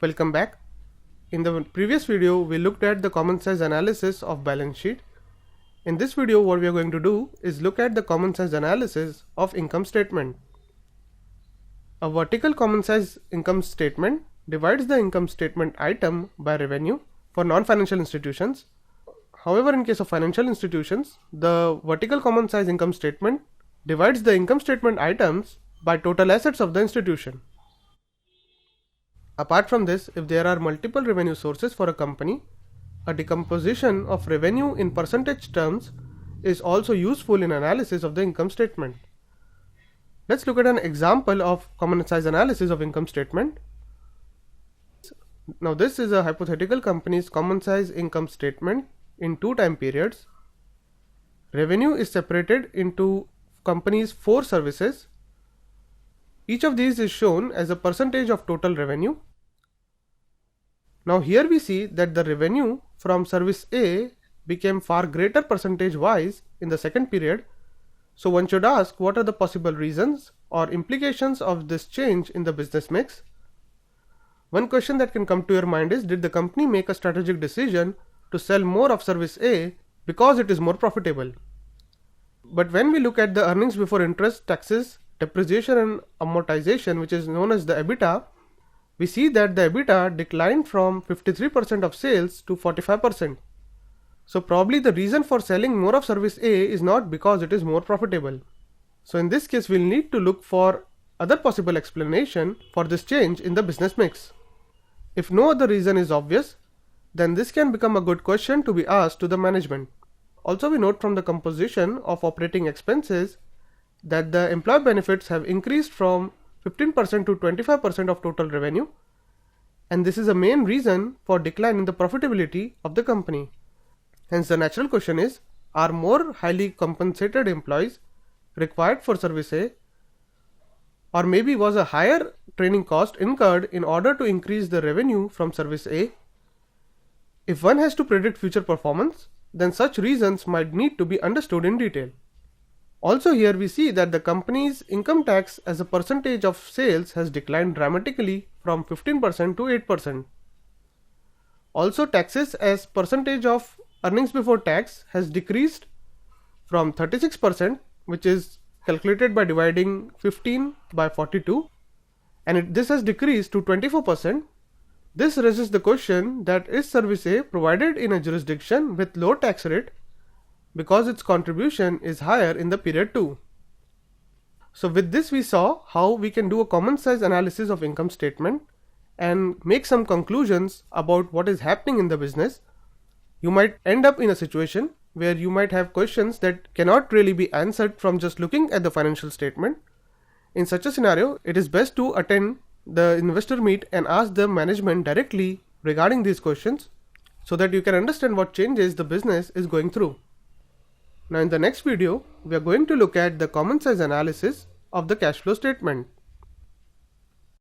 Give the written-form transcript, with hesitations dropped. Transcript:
Welcome back. In the previous video, we looked at the common size analysis of balance sheet. In this video, what we are going to do is look at the common size analysis of income statement. A vertical common size income statement divides the income statement item by revenue for non-financial institutions. However, in case of financial institutions, the vertical common size income statement divides the income statement items by total assets of the institution. Apart from this, if there are multiple revenue sources for a company, a decomposition of revenue in percentage terms is also useful in analysis of the income statement. Let's look at an example of common size analysis of income statement. Now this is a hypothetical company's common size income statement in 2 time periods. Revenue is separated into company's 4 services. Each of these is shown as a percentage of total revenue. Now here we see that the revenue from service A became far greater percentage wise in the second period. So one should ask, what are the possible reasons or implications of this change in the business mix? One question that can come to your mind is, did the company make a strategic decision to sell more of service A because it is more profitable? But when we look at the earnings before interest, taxes, depreciation and amortization, which is known as the EBITDA, we see that the EBITDA declined from 53% of sales to 45%. So probably the reason for selling more of service A is not because it is more profitable. So in this case, we'll need to look for other possible explanation for this change in the business mix. If no other reason is obvious, then this can become a good question to be asked to the management. Also, we note from the composition of operating expenses that the employee benefits have increased from 15% to 25% of total revenue, and this is a main reason for decline in the profitability of the company. Hence the natural question is, are more highly compensated employees required for service A, or maybe was a higher training cost incurred in order to increase the revenue from service A? If one has to predict future performance, then such reasons might need to be understood in detail. Also here we see that the company's income tax as a percentage of sales has declined dramatically from 15% to 8%. Also taxes as percentage of earnings before tax has decreased from 36%, which is calculated by dividing 15 by 42, and this has decreased to 24%. This raises the question that is service A provided in a jurisdiction with low tax rate because its contribution is higher in the period 2. So with this we saw how we can do a common size analysis of income statement and make some conclusions about what is happening in the business. You might end up in a situation where you might have questions that cannot really be answered from just looking at the financial statement. In such a scenario, it is best to attend the investor meet and ask the management directly regarding these questions so that you can understand what changes the business is going through. Now in the next video, we are going to look at the common size analysis of the cash flow statement.